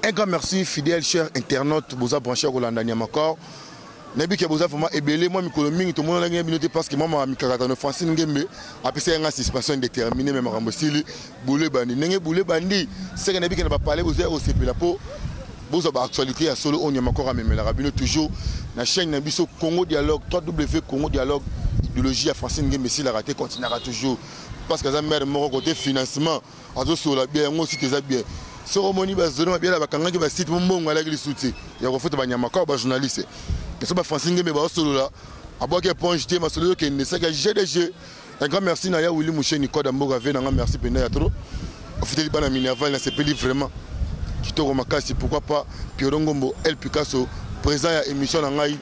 Un grand merci, fidèle, cher internaute, Boza branché au Landania Makor. Nabi qui a besoin vraiment ébélé, moi, tout le monde a gagné parce que moi, je suis français, après c'est une anticipation indéterminée, même à Rambosili, Boulé Bandi. N'est-ce Boulé Bandi, c'est que Nabi qui n'a pas parlé, vous avez aussi la peau. Vous avez actualité à solo, on y a encore à même la rabine toujours. La chaîne Nabi Congo Dialogue, 3W Congo Dialogue, idéologie à français, mais la raté continuera toujours. Parce que ça mère mon côté financement, à tout sur la bière, moi aussi tes bien. Cérémonie bazona bien la bakanga qui va site mon bon à la glisse soutien. Il y a refait Banyamaka, journaliste. Et ça va français, mais bah solo là. À boire qu'un point jeté, ma solo qui ne sait que GDG. Un grand merci Naya Willy Mouché Nicolas Damboga Vena, merci Pena trop. Au fait, il y a une Minerval, c'est payé vraiment. Qui te remarque, c'est pourquoi pas Pierre-Ngombo, El Picasso, présent à l'émission Nangaï.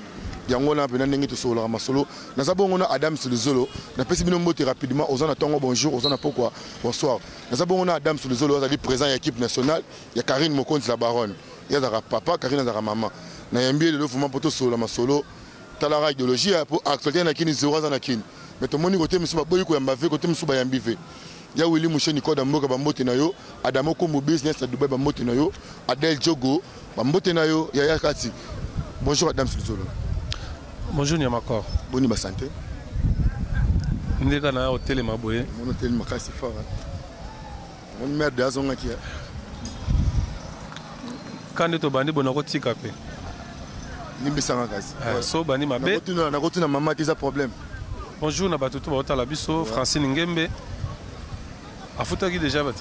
Yangola Benanengi to Solo Ramasolo. Nous avons Adam Sulzolo. Nous avons monté rapidement aux Anatongo bonjour, aux Anapoukwa bonsoir. Nous avons Adam Sulzolo, présent à l'équipe nationale. Il y a Karine Mokonzi la baronne. Il y a papa, Karine la maman. Nous avons bien le mouvement pour Solo Ramasolo. Talara idéologie pour actualité Nakini Zora Zanakin. Mais tout le monde côté Monsieur Baboyiko Yambavé, côté Monsieur Bayambivé. Il y a Willy Mouché Nicolas Damboga Bambote Nayo, Adamo Kombo Business à Dubaï Bambote Nayo, Adel Djogo, Bambote Nayo, Yaya Kati. Bonjour Adam Sulzolo. Bonjour Niamakor. Bonne santé. Nous sommes à l'hôtel Maboye. Mon hôtel c'est fort. Mon mère de Azonga qui est. Quand tu es bandi, tu es capé. Nimbisanga kasi. So bandi mabe. Na retourne maman qui a problème. Bonjour na batutu ba otala biso Francine Ngembe. Afutaki déjà bat.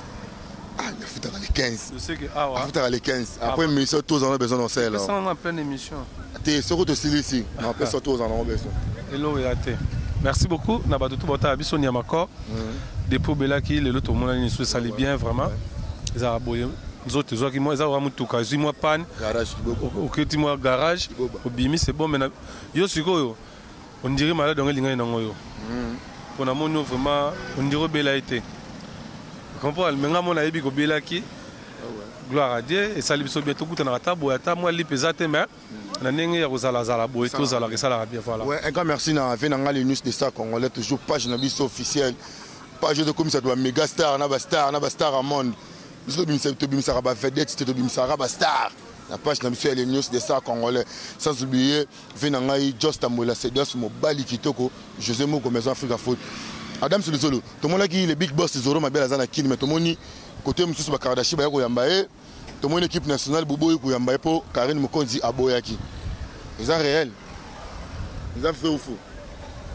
Ah, il faut les 15. Je sais que ah ouais. Il faut les 15. Après émission tous en ont besoin d'en faire là. Ça en pleine émission. Tu sur de ici. On peut surtout en avoir besoin. Hello et até. Merci beaucoup na batutu ba otala biso Niamakor. Depuis Belaki le lot au monde ni se sali bien vraiment. Ils a aboyé. Nous autres qui moi ils a vraiment tout cas. Moi panne. Garage. OK, dis-moi garage. Au bimi c'est bon mais yo siko on dirait malade dans linga nango yo. Pour na mono vraiment on dirait Belaité. Comprends, mais on a eu Belaki. Gloire à Dieu et ça lui soit bientôt tout na table ata moi li pesate mais na nenge ya kozala zala boy to zala que ça la bien voilà. Ouais, un grand merci na venanga les news de ça congolais toujours page na biso officielle. Page de comme ça doit méga star na ba star à monde. Biso bimisa to bimisa ba vedette to bimisa ba star. La page na biso les news de ça congolais sans oublier venanga Just Amola Sedos Mobali Kitoko José Moko Maison Africa Foot. Adam Sulzolo, tout le monde qui les big boss Zoro Mabel Azana Kin mais tout le monde côté Moussou Bakardashi ba ko yambaye. Tout le monde équipe nationale Bobo ko yambaye pour Karine Mokonzi Aboyaki. C'est réel. Ils ont fait au fou.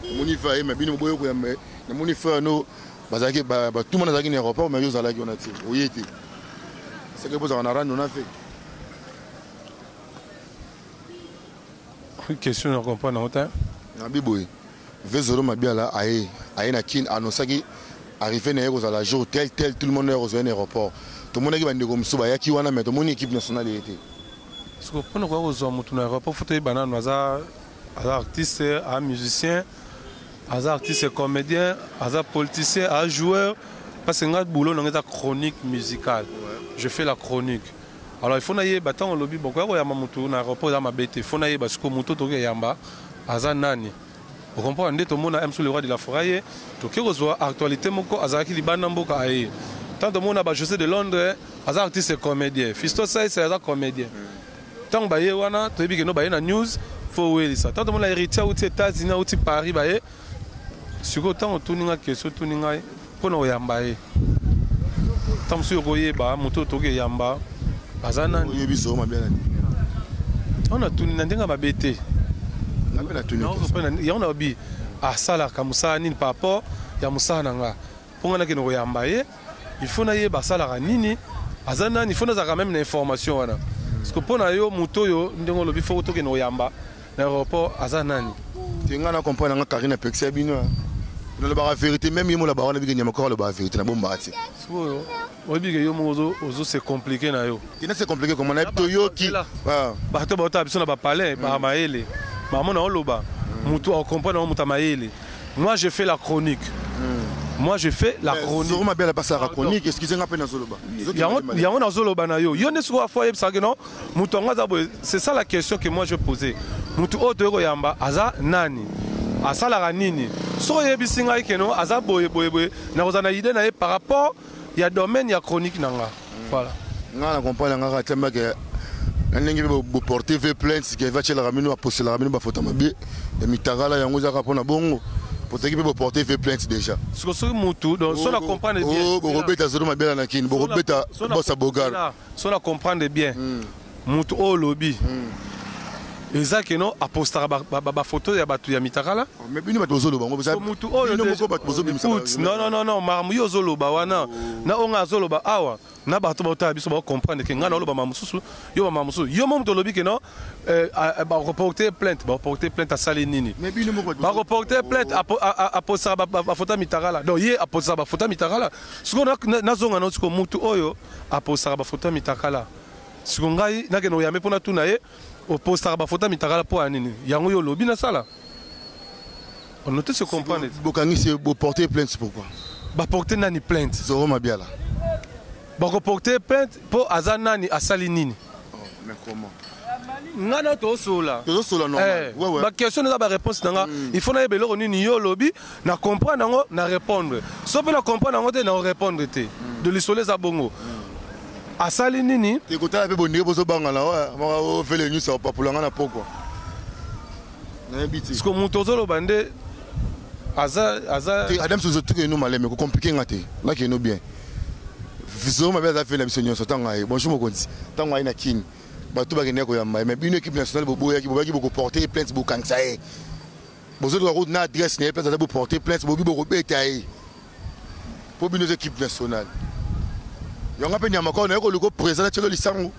Tout le monde fait mais bien Bobo ko yambaye. Tout le monde fait no bazaki ba tout le monde a gagné aéroport mais yo zalaki on a dit. Oui était. C'est que vous en arrêt on a fait. Une question on comprend non temps. Nabiboy. Vezoro Mabiala aye na kin annosaki arrivé na yeko la jour tel tout le monde est rejoint l'aéroport. Tout le monde qui va ndeko msuba yaki wana mais tout le monde équipe nationale était. Parce que pour nous quoi rejoint mutu na aéroport fauteuil banane aza artiste, à musicien, aza artiste comédien, aza politicien, aza joueur parce que ngat boulot dans ta chronique musicale. Je fais la chronique. Alors il faut naie battant au lobby beaucoup ya mutu na aéroport za mabete. Il faut naie parce que mutu to yamba aza nani. Vous comprenez, tout le monde aime sur le roi de la forêt. Tout ce qui est actualité, Azaki Liban Mboka aye. Tant de monde a José de Londres, Azaki artiste et comédien. Fisto Sai c'est Azaki comédien. Tant que wana, tu dis que nous baye na news, faut ouer ça. Tant de monde a hérité aux États-Unis, aux Paris baye. Sur autant tout ninga question tout ninga pour nous yambaye. Tant sur goye ba, moto toge yamba. Azana. Oye biso ma bien. On a tout ninga ndenga mabete. Il y a obi à sala kamusa nini par rapport ya musa nanga pour nga kino yambaye il faut naye ba sala nini azana il faut na quand même l'information wana parce que pour na yo muto yo ndenge lobi faut to kino yamba na aéroport azana ni tinga na comprendre nga Karine Pexia bino le ba vérité même yemo la ba wana bigenya makoro le ba vérité na bomba ati so obi ke yo mozo ozo c'est compliqué na yo ina c'est compliqué comme on a to yo qui ba to ba ta biso na ba parler ba maele. Maman Oloba, Moutou on comprend dans Moutamaïli. Moi je fais la chronique. Moi je fais la chronique. Zoro Mabel a passé la chronique. Excusez-moi peine dans Zoloba. Il y a un Zoloba na yo. Yo ne soit foyer ça que non. Moutou c'est ça la question que moi je posais. Moutou Otero Yamba Aza Nani. Asa la nini. So yebisinga que non Aza boye. Na ozana idée na par rapport il y a domaine il y a chronique nanga. Voilà. nga comprendre nga tellement que ndenge be porter ve plainte que va chez la ramino a poster la ramino ba photo mabe et mitagala yango za kapona bongo pour te be porter ve plainte déjà ce que mutu donc so la comprendre bien oh bo robeta zoro mabela na kini bo robeta bossa bogar so la comprendre bien mutu o lobby exact non a poster ba photo ya batu ya mitagala mais bino bato zolo bango ça mutu o non marmu yo zolo ba wana na onga zolo ba awa na bato ba biso ba comprendre que nga na lo ba mamususu yo mo mutu lobby que non ba reporter plainte à Salinini mais bino moko ba reporter plainte a poster ba photo mitagala donc ye a poster ba photo mitagala siko na zonga no siko mutu oyo a poster ba photo mitagala siko ngai na ke no yame pona tuna ye au poster ba photo mitagala po anini yango yo lobby na sala on note se comprendre bokangi c'est porter plainte pourquoi ba porter nani plainte zoro mabiala ba reporter plainte pour azanani a Salinini mais comment ngana to sola normal ouais ba question na ba réponse nanga il faut na ebelo nini yo lobby na comprendre nango na répondre so pe na comprendre nango te na répondre te de l'isoler za bongo a Salinini te kotala pe bonire bozo bangala wa o fele news sa papulanga na poko na biti ce que mutozo lo bande aza adam so tout que nous maleme ko compliquer ngate là que nous bien viso ma beza fait la mission so tanga bonjour mo konti tanga ina king bato ba kene ko ya mais une équipe nationale bobo ya ki boko porter plainte bo kansa e bozo do route na adresse ne plainte bo porter plainte bo boko betaye pour une équipe nationale yonga pe nyama ko na ko luko président chelo lisango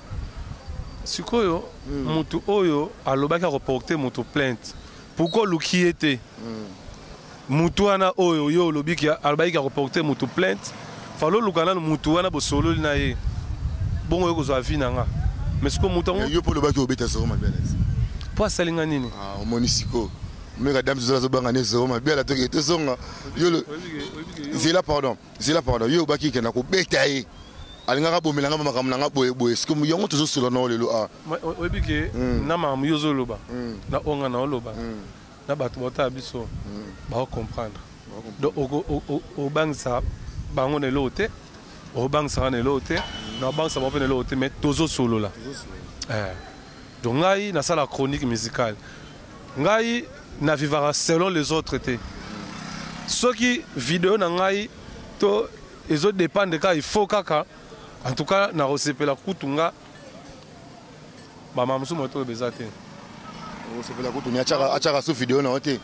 sikoyo mutu oyo alobaki a reporter mutu plainte pourquoi luki était mutu wana oyo yo lobiki alobaki a reporter mutu plainte falo lukana mutu wana bo solo na ye bongo yo ko zo vie nanga mais siko mutu yo po lobaki obeta so mabela po asalinga nini ah monisiko mais madame zo banga ne zo mabela to ke to zonga yo zela pardon yo baki ke na ko betaye alingaka bomelanga makambo nanga boye siku yongo toujours solo na lelo ah oyebike na mamu yozo loba na onga na oloba na bato bota biso ba comprendre donc o bangsa bango ne lote o bangsa ne lote na bangsa ba pe ne lote mais tozo solo la donc ngai na sala chronique musicale ngai na vivara selon les autres te ce qui vidéo na ngai to ezo dépendre ka il faut kaka en tout cas na resepela kutunga ba mamusu moto bezate resepela kutunya achaka su vidéo na ote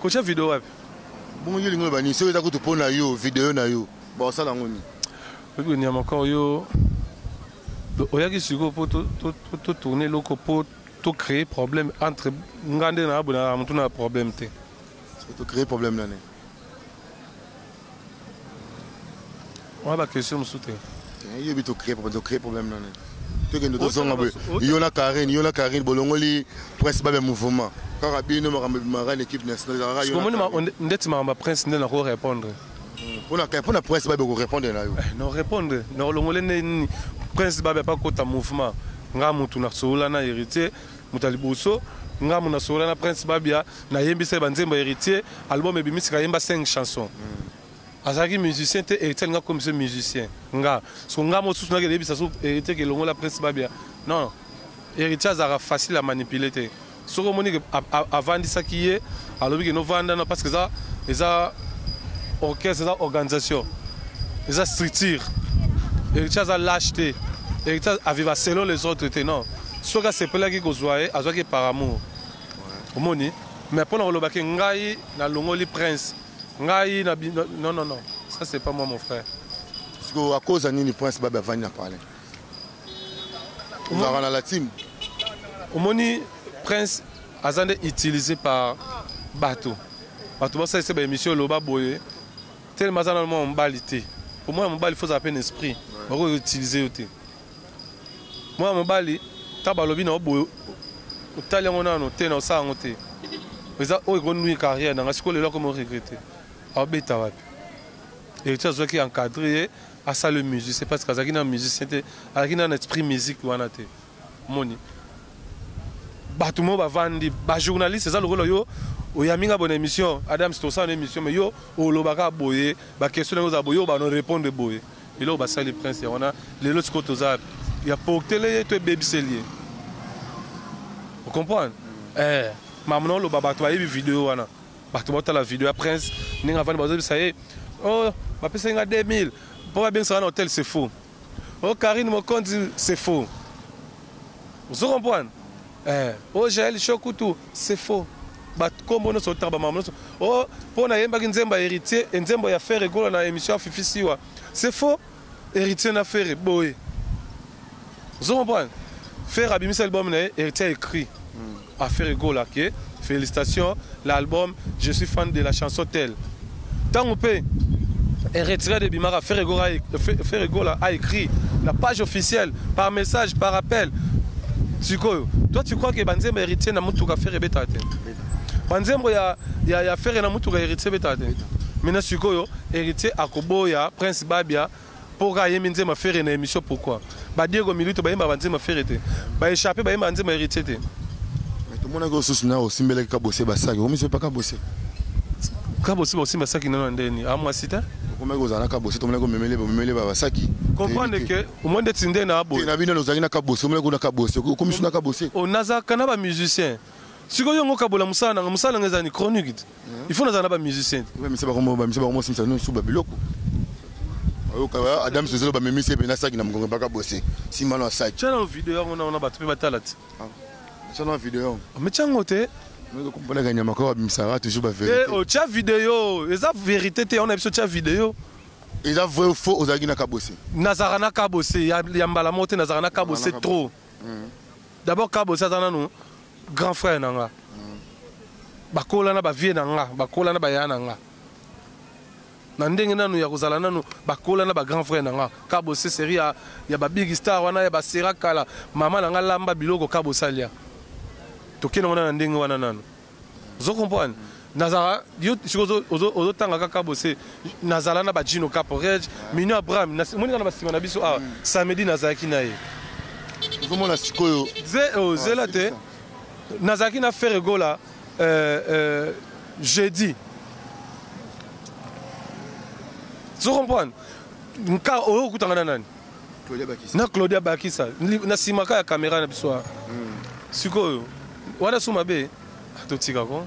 kocha vidéo wapi bongo yeli ngo bani so eza kutu pona yo vidéo na yo ba sala ngoni obi ni amakao yo oyaki siko po to tourner loko po to créer problème entre ngande na abuna mutu na problème te to créer problème là ne on a la question soute il y a to créer problème là to que nous sommes yo na Karine bolongoli presse ba mouvement car bino ma équipe nationale comment ndeti ma prince ndena ko répondre pour la presse ba ko répondre na yo non répondre non longole ne prince ba pas kota mouvement nga mutu na sola na héritier mutalibuso nga muna sola na prince babia na yembisa banzemba héritier album ebimisi ka yemba 5 chansons azaki musicien te héritier nga comme ce musicien nga so nga mo sous na ke lebisa so héritier ke longo la prince babia non héritier azara facile à manipuler te so ko moni avant ça qui est alobi que no vanda na parce que ça orchestre ça organisation ça structure héritier ça lâcheté héritier a vivre selon les autres te non so ka c'est pela ki ko zoaé azaki par amour omoni mais pour na lobaki ngai na longo li prince ngai na non ça c'est pas moi mon frère parce que à cause nini prince baba vanya parler on va dans la team omoni prince azande utilisé par bateau ça c'est une émission loba boye tellement normalement on balité pour moi mon bal il faut à peine esprit on va utiliser yoté moi mon bali tabalobi na boye otali ngona no te na sa ngote eza o ko nui carrière na siko le comme regretter abeta wapi et tu as qui encadré à ça le musique c'est parce que azaki na musicien te azaki na esprit musique wana te moni batumo ba vandi ba journaliste ça le rôle yo o yaminga bonne émission Adam c'est ça une émission mais yo o lobaka boye ba question aux aboyo ba no répondre boye Et là, basali prince, on a les autres côtés, il y a pour télé, tu es baby celier. Vous comprenez? Maintenant, le baba, tu as vu vidéo, tu as la vidéo, prince, tu as vu ça y est, oh, tu as 2000, pour bien ça, un hôtel, c'est faux. Oh, Karine, mon compte, c'est faux. Vous comprenez? Oh, j'ai le choc, c'est faux. Comme on a oh, pour na yemba nzemba héritier, nzemba ya faire rigolo na émission Fifi Siwa. C'est faux. Héritier na faire boy. Vous comprenez? Faire abimisa album na héritier écrit. A faire rigolo OK. Félicitations, l'album, je suis fan de la chanson telle. Tant on peut héritier de Bimara faire rigolo a écrit la page officielle par message, par appel. Toi tu crois que banzemba héritier na mutu ka faire beta te? Banzembo ya faire na mutu ka héritier beta te. Mina sikoyo héritier akoboya Prince Babia pour gagner minzema faire na émission pourquoi? Ba Diego Milito ba yemba banzema faire te. Ba échapper ba yemba banzema héritier te. Mais tout le monde a aussi na aussi mbele ka bosser ba saki. Omi c'est pas ka bosser. Ka bosser aussi ba saki na ndeni. A moi cité? Comment vous allez ka bosser tout le monde memele ba saki. Comprendre que au monde tinde na abo. Na bino ozali na ka bosser, omele na ka bosser. Comme je na ka bosser. O naza kana ba musicien. Siko yo ngoka bola musana ngezani chronique. Il faut naza na ba musicien. Ouais mais c'est pas comment simsa no sous babiloko. Adam Sozelo ba memi c'est bena saki na mgongo ba ka bosser. Si malo saki. Tchala vidéo on a battu batalati. Tchala vidéo. Mais tchangote mais ko pona ganya makoro bimsara toujours ba vérité. Eh, tcha vidéo, eza vérité te on a biso tcha vidéo. Eza vrai ou faux ozaki na ka bosser. Nazarana ka bosser, ya mbala mote nazarana ka bosser trop. D'abord ka bosser azana no grand frère nanga. Bakola na ba vie nanga, bakola na ba ya nanga. Na ndenge nanu ya kozala nanu bakola na ba grand frère nanga. Ka bosser série ya ba big star wana ya ba sera kala, mama nanga lamba biloko ka bossalia. Tokena wana ndenge wana nanu. Vous comprenez? Nazara yo ozo tanga kaka bosser nazala na ba Gino Caporege, Mino Abraham, moni na ba sima na biso samedi nazaki na ye. Comment la sikoyo? Zela te. Nazaki na faire gola jeudi. Tu comprends? Nka o kutanga nani? Na Claudia Bakisa. Na simaka ya caméra na biso. Sikoyo. Wana suma be. Totika ko.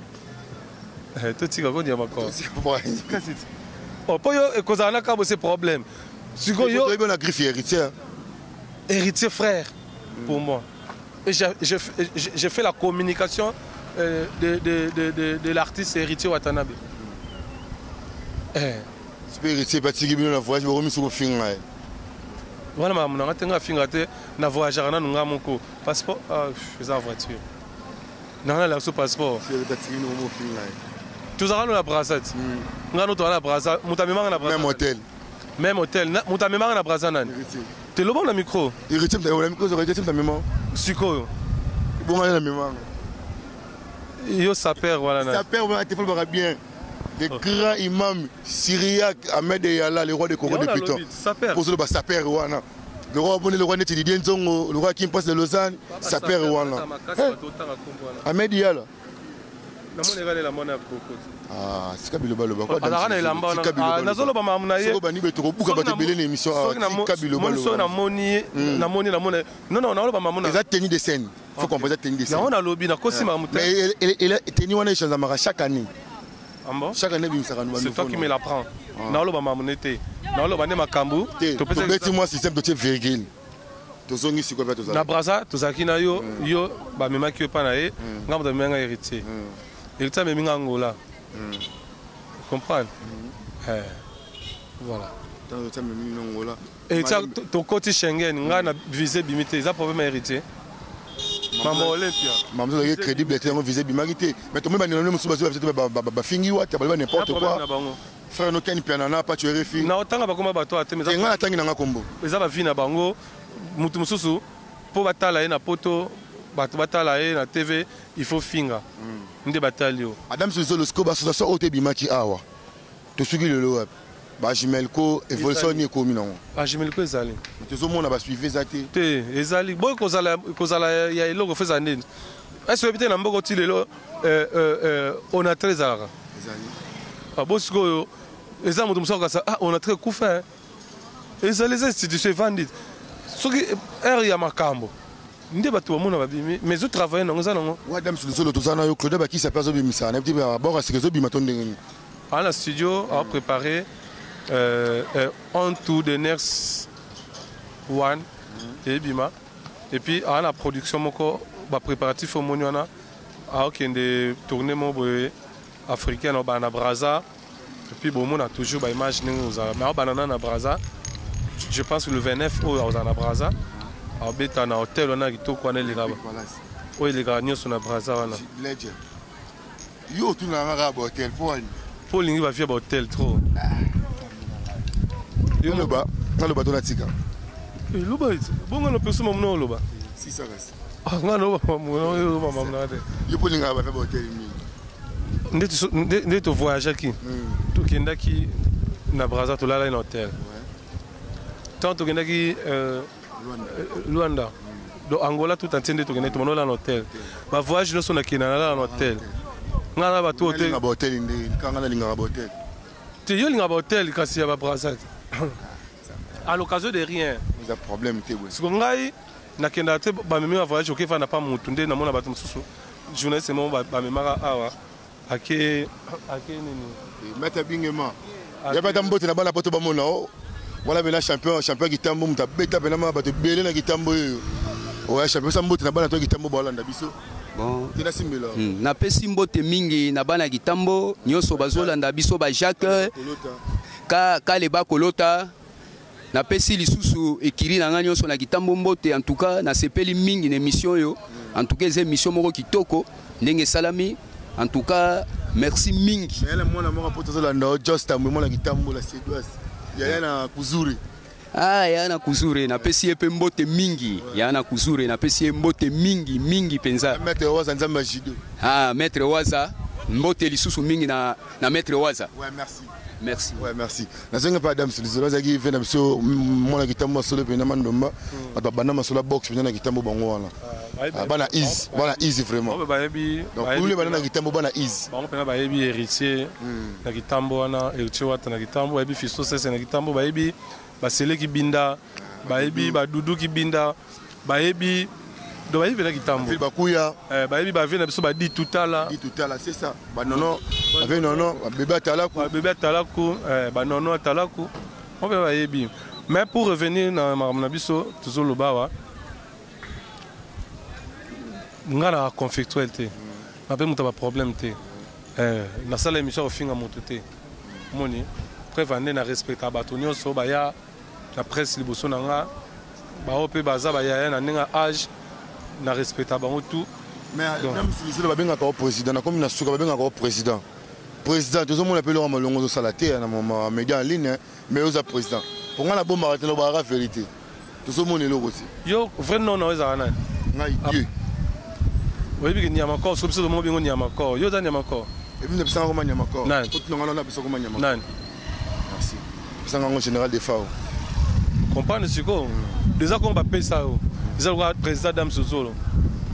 Totika ko dia makko. Oh poyo ekozana ka bo ce problème. Sikoyo yo na griffe héritier. Héritier frère pour moi. Et j'ai fait la communication de l'artiste héritier Watanabe. C'est héritier Batigi bino na voyage remis sur le film là. Voilà maman na tenga finga te na voyageur na nga moko passeport eza voiture. Na la so passeport. C'est Batigi no mo film là. Tous allons la brassette. Nga no to na brassette, mutamema na brassette. Même hôtel. Même hôtel, mutamema na brassette nani. T'es le bon na micro. Héritier na micro, héritier na mémoire. Sikoyo. Bon na mémoire. Yo saper voilà na. Saper on a été fait bien. Le grand imam syriaque Ahmed Yala, le roi de Congo depuis temps. Pour le saper wana. Le roi bonne le roi Neti Didier Nzongo, le roi qui passe de Lausanne, saper wana. Ahmed Yala. Ah, c'est Kabiloba le bako. Na zolo ba mamuna ye. Soko bani betoko buka ba tebele l'émission Kabiloba. Non, na ba mamuna. Ils ont tenu des scènes. Faut comprendre tenir des scènes. On a lobby na kosi mamuta. Mais il a tenu wana échange amara chaque année. Chaque année bimsara nous. C'est toi qui me l'apprends. Na lo ba mamuna te. Na lo ba ne makambu. To peut moi système de virgule. Tozongi siko ba tozala. Na braza tozaki na yo ba memaki pa na ye. Ngamba menga héritier. Héritier me minga ngola. Comprendre? Voilà. Et ton côté Schengen, on a visé bimité, ça problème héritier. Maman Olympia. Maman est crédible, elle a visé bimité. Mais tout le monde a peut-être fingi ou n'importe quoi. Frère no ken pianana pas tu refi. Na otanga ba koma bato ate mais nga tangi na kombo. Eza ba vie na bango mutu mususu po batala na poto bato batala na TV il faut finga. Nde batalio. Adam Sozelo Scoba association ote bimaki awa. To sugi le lo ba Jimelko évolution ni komi non. Ba Jimelko ezali. To zo mona ba suivre zate. Te ezali boy kozala ya eloko feza ndeni. Est-ce que peut-être na mboko ti lelo on a très ara. Ezali. Ah bosiko eza mutu musaka sa on a très coup fait. eza les institutions evandite soki ere ya makambo nde bato bamona babimi mais otravaille nango eza nango wadam solo toza na yo Claude bakisa mpe azobimisa na petit abord aseke ezobima to ndenge nini à la studio a préparé un tour de Ners One et Bima et puis à la production moko ba préparatif au moniana a aucun de tourner mon africain au Bana Braza et puis bon on a toujours ba image nous mais au banana na Braza je pense que le 29 au Bana Braza a beta na hôtel on a qui to connaît les gars oui les gars sur na Braza wana legend yo tu na nga ba hôtel pour lingi va faire hôtel trop yo le ba to na tika le ba bon on peut se momno le ba si ça reste nga no ba mo yo ba mamna de yo pour linga ba faire hôtel mi nde to voyager ki to kenda ki na Braza to lala na hôtel tant to kenda ki Luanda do Angola tout entier nde to kenda to na hôtel ba voyage no so na kina na hôtel nga ba to hôtel na hôtel ndi kanga na linga ba hôtel te yo linga ba hôtel kasi ya ba Braza à l'occasion de rien il y a problème te parce que ngai na kenda te ba memi va voyage okefa na pas mutu nde na mona bato mususu journaliste mo ba memaka awa ake nini meta bingema ya bata mbote na bana poto ba mona o wala bena champion kitambo muta beta bena ma bato belé na kitambo o ya champion sa mbote na bana to kitambo ba landa biso bon tina simbela na pesi mbote mingi na bana kitambo nyoso bazolanda biso ba Jacques ka le ba kolota na pesi lisusu ekiri na nga nyonso na kitambo mbote en tout cas na sepeli mingi na émission yo en tout cas ces émission moko kitoko ndenge salami en tout cas merci mingi mais la mona moko poto landa just am mona kitambo la séduas ya na kuzuri ya na kuzure na pesi epe mbote mingi ya na kuzure na pesi mbote mingi penza maître waza nzamba jido maître waza mbote lisusu mingi na maître waza ouais merci merci ouais merci na zenga pa dam solo zaki vena biso mona kitambo solo pe na mandomba ata bana masolo box pe na kitambo bango wana bana easy vraiment ba yebi donc pour les bana na kitambo bana easy bango pe ba yebi héritier na kitambo wana héritier wata na kitambo ba yebi fisto sese na kitambo ba yebi ba sele ki binda ba yebi ba dudu ki binda ba yebi do ba yebi na kitambo ba kuya ba yebi ba vena biso ba dit tout à là c'est ça ba nono ba ve nono ba bébé atalaku ba nono atalaku on va yebi mais pour revenir na biso toujours le bawa ngana conflictuel te na pe muta ba problème te na sala émission au finga mutu te moni prévande na respecta bato nyonso ba ya na presse liboso na nga ba ope baza ba ya na ninga âge na respecta bango tout mais même si le babenga ko président na comme na suka babenga ko président tout le monde appelle le malongo de salaté na mon média en ligne mais aux président pour moi la bombe arrêter la vérité tout le monde est là aussi yo vrai non na eza na ngai oui bi nyama ko so biso mo bingo nyama ko yo za nyama ko et puis ne bisa ko nyama ko tout le monde na bisa ko nyama ko nan merci bisa ngo général de FAO comprendre siko déjà ko ba pesa o déjà le président Dame Sozolo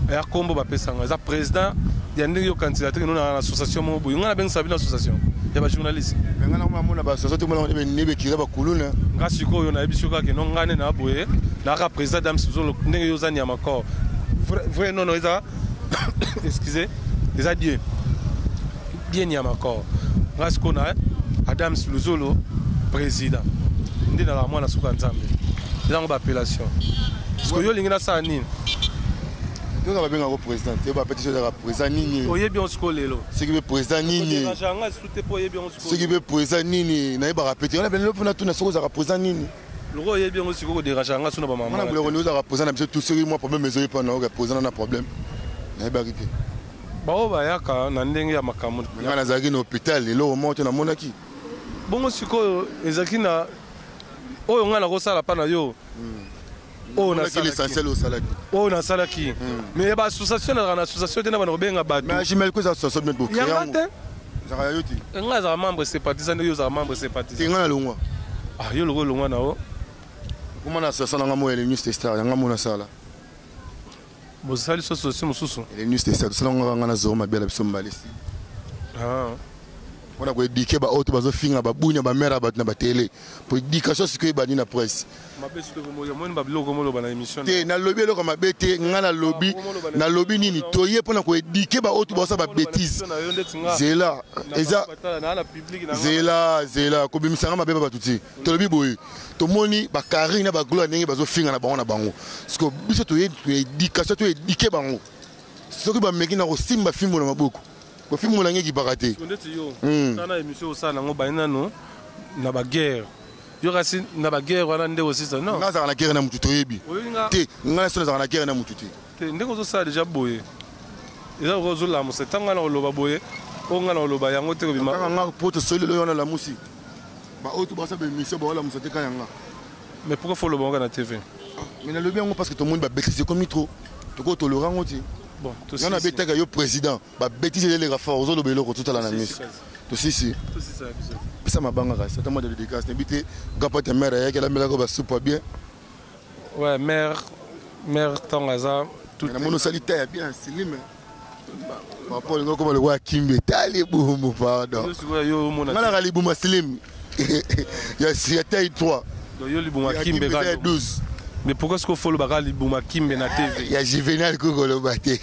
et akombo ba pesa ngo za président ya ndenge yo candidat na association mo boyo ngana ben sabina association ya ba journaliste mais ngana ko mona ba association mo ne be kira ba kuluna nga siko yo na ebiso ka ke no ngane na boye na ka président Dame Sozolo ndenge yo za nyama ko vrai non non ça excusez les adieux bien nyama ko nga siko na Adam Sozolo président ndi na la mwana suka nzambe eza ngo ba appellation parce que yo lingina sa nini yo na babenga ko président te ba pétition de président nini oyebi on siko lelo c'est que président nini nga soute po oyebi on siko c'est que président nini na ba répéter on a benelo pona tout na soko za président nini loko oyebi on siko ko déranger nga suna ba mama on a voulu za président na biso tout sérieux moi problème mezo pas na président na problème na ba rité bao ba yaka na ndenge ya makamu nga na zaki na hôpital lelo mo to na monaki bongo siko ezaki na oyo nga na ko sala pa na yo on a l'essentiel au salaki on a salaki mais ba association na association tena ba no benga bato mais j'imagine que ça association de beaucoup ya ngate za yoti nga za membre sympathisant yo za membre sympathisant nga na longwa yo logo longwa na o comment na association nga mo ele news star nga mo na sala bo sali association mususu ele news star sala nga na zo mabela biso mbalisi On a éduqué ba auto bazo finga ba bunya ba mère ba na ba télé. Pour éducation ce que ba ni na presse. Te na lobby lo comme bête ngana lobby na lobby nini toye pona ko éduquer ba auto ba sa ba bêtise. Zela eza zela ko bimisanga mabe ba tuti. To lobby boy. To moni ba karina ba gloire ndenge bazo finga na bango na bango. Parce que biso toye éducation to éduquer bango. Ce que ba meki na ko simba fimbo na maboko. Ko film molange ki baraté na émission ça na ngo baina no na ba guerre yo kasi na ba guerre wana nde aussi ça non ngaza na guerre na mutu toyebi te ngana sona na guerre na mutu te nde ko ça déjà boye eza ko zo la mo c'est tanga na loba boye o ngana loba yango te ko bima nga poto solo lo yona la musi ba auto ba sa be émission ba wala musate kanga mais pourquoi faut le bonga na TV mais na le bien parce que tout le monde ba bêtise comme trop to ko tolérant ngoti. Bon, tout ça. On a bêté que président, bah bêtise les renforts, aux autres bélo tout à la mise. Tout si. Ça m'a bangé, c'est un mode de dédicace. N'habitez, gapa ta mère, elle a mis la gobe super bien. Ouais, mère Tangaza, tout. La monosalitaire bien, c'est lui mais. Papa, le gars comme le roi Kimbe, t'allez boum, pardon. On a rali boum slim. Il y a taille 3. Yo li boum Kimbe 12. Mais pourquoi est-ce qu'il faut le bagarre Bouma Kimbe na TV? Il y a Juvenal Koko le baté.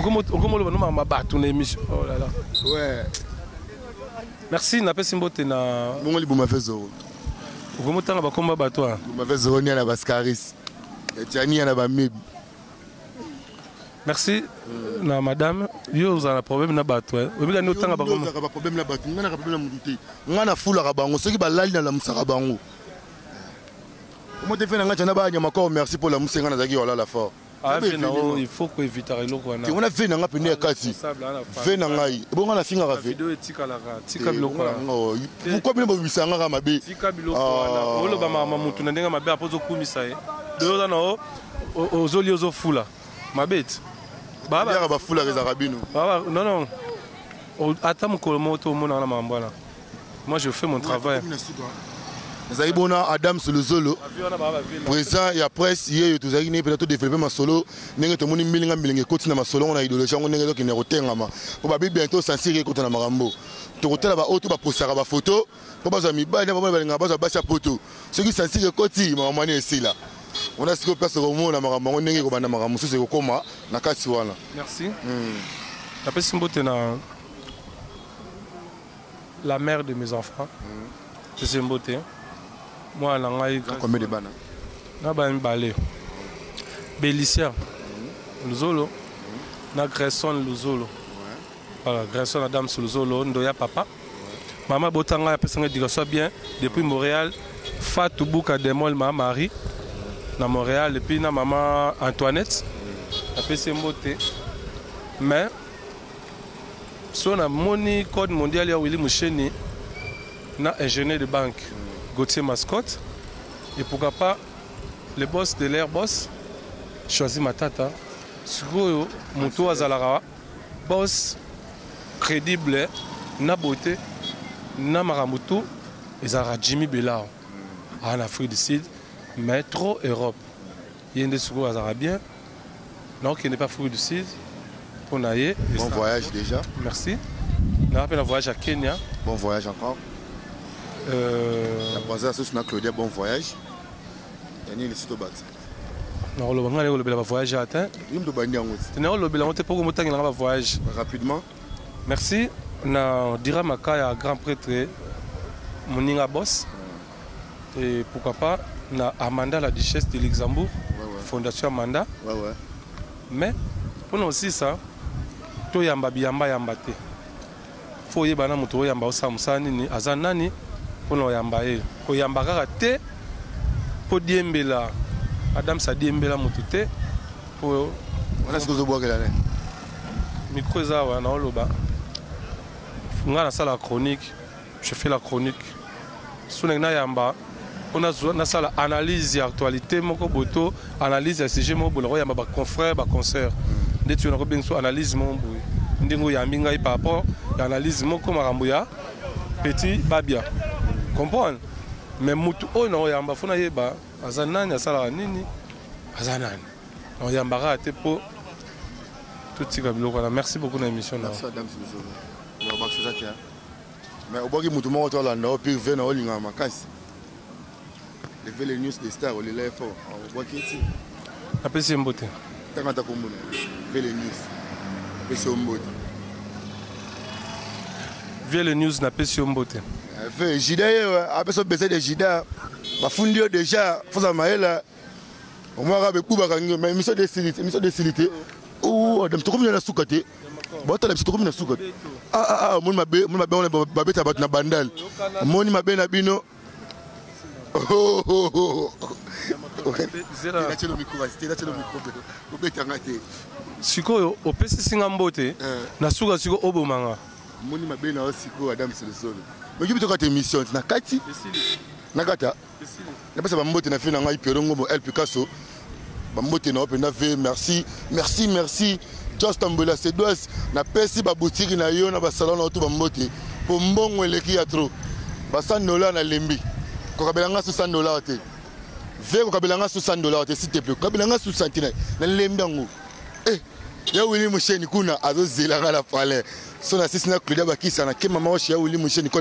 Comment le nom m'a battu une émission? Oh là là. Ouais. Merci, n'a pas simboté na. Bon li Bouma fait zoro. Comment t'as ba combat bateau? Bouma fait zoro ni na Bascaris. Et Tiani na ba mib. Merci na madame. Yo vous avez un problème na bateau. Obi ga no tanga ba combat. Vous avez problème na bateau. Ngana problème na mututi. Ngana fula ka bango. Ceux qui ba lali na la musaka bango. Comment tu fais merci pour la mousse la fort. Il faut qu'on évite à l'eau. On a fait un peu de kati. Fait un aïe. Bon, on a fini à faire. Pourquoi bien vous savez à ma bé? Moi je fais mon travail. Zaibona Adam Solozolo président ya presse hier tu zaki ne peut-être développer ma solo nenge to moni milinga milinga koti na masolo on a idéologie on nenge to ne rotengama ko ba bientôt sensibiliser kota na marambo to kotela ba auto ba postera ba photo ko ba za mibali na ba balinga ba za ba photo ce qui sensibiliser koti maman ici là on a ce que place au monde na marambo nenge ko bana marambo c'est ko koma na kati wana. Merci. La personne na la mère de mes enfants. C'est une beauté. Moi, combien de bannes? Je balai. Bélicia, Luzolo. Na Gresson Luzolo. Voilà, Gresson Adam Luzolo, Ndoya Papa. Maman Botanga a personne dit que soit bien. Depuis Montréal, Fatou Bouka Demol, ma mari. Na Montréal, et puis na maman Antoinette. Après c'est beauté. Mais, si on a mon code mondial, il y a Willy Moucheni. Na ingénieur de banque Gauthier Mascotte et pourquoi pas le boss de l'Airbus choisi Matata Sugoyo Muto Azalara boss crédible na beauté na Maramuto et Zara Jimmy Belao en Afrique du Sud mais trop Europe il y a des Sugoyo Azara bien non qui n'est pas Afrique du Sud pour naïe. Bon voyage déjà. Merci. On a fait un voyage à Kenya. Bon voyage encore. La première chose, c'est Claudia, bon voyage. Il y a une site au bas. Non, le voyage à atteint. Voyage. Rapidement. Merci. On dira Makaya, grand prêtre, Moninga Boss. Et pourquoi pas, na Amanda, la duchesse de Luxembourg, Fondation Amanda. Mais, pour nous aussi, ça, tout yamba biyamba yambate. Faut y bana muto yamba osamusani ni azanani. Pour yamba e ko yamba kaka te po diembela Adam sa diembela mutute po on a ce que zo boka là micro za wa na oloba nga na sala chronique je fais la chronique suna na yamba on a na sala analyse actualité moko boto analyse ya sujet mo bolo yamba ba confrère ba concert ndetu na ko benso analyse mo boy ndingo yambi ngai par rapport à analyse moko makambo ya petit babia. Comprendre? Mais mutu o na yamba funa yeba azanani asala nini azanani na yamba rate po tout tika biloko na merci beaucoup na émission na merci Adam Souzolo c'est ça qui est. Mais au bout de tout le monde, on a pire veine en ligne à ma casse. Les news des stars, on les lève fort. On voit qui est. Après, c'est un beauté. Tant qu'on a comme les news. Après, c'est un beauté. Vieux les news n'a pas si un beauté. Jida, après ça, baisser des Jida. Ma fundio déjà, faut ça maëla. On m'a rappelé pour bakangi, mais mission de silité. Oh, dem to comme na soukate. Bon, t'as dem to comme na soukate. Mon mabe on babé tabat na bandal. Mon mabe na bino. Sikoyo opesi singa mbote na suka siko obomanga. Moni mabe na siko Adam Selesolo. Mais qui peut émission na kati? Nakata. Na pesa bambote na fina ngai perongo mo El Picasso. Bambote na opena ve merci. Just ambola sedoas na pesi ba boutique na yo na ba salon na to bambote. Po mbongo eleki ya trop. Ba $100 na lembi. Ko kabelanga $60 te. Ve ko kabelanga $60 te s'il te plaît. Kabelanga 60 na lembi ngo. Ya wili musheni kuna azo zela ngala pale. So na sisi na kulia bakisa na kema maoshi ya wili musheni ko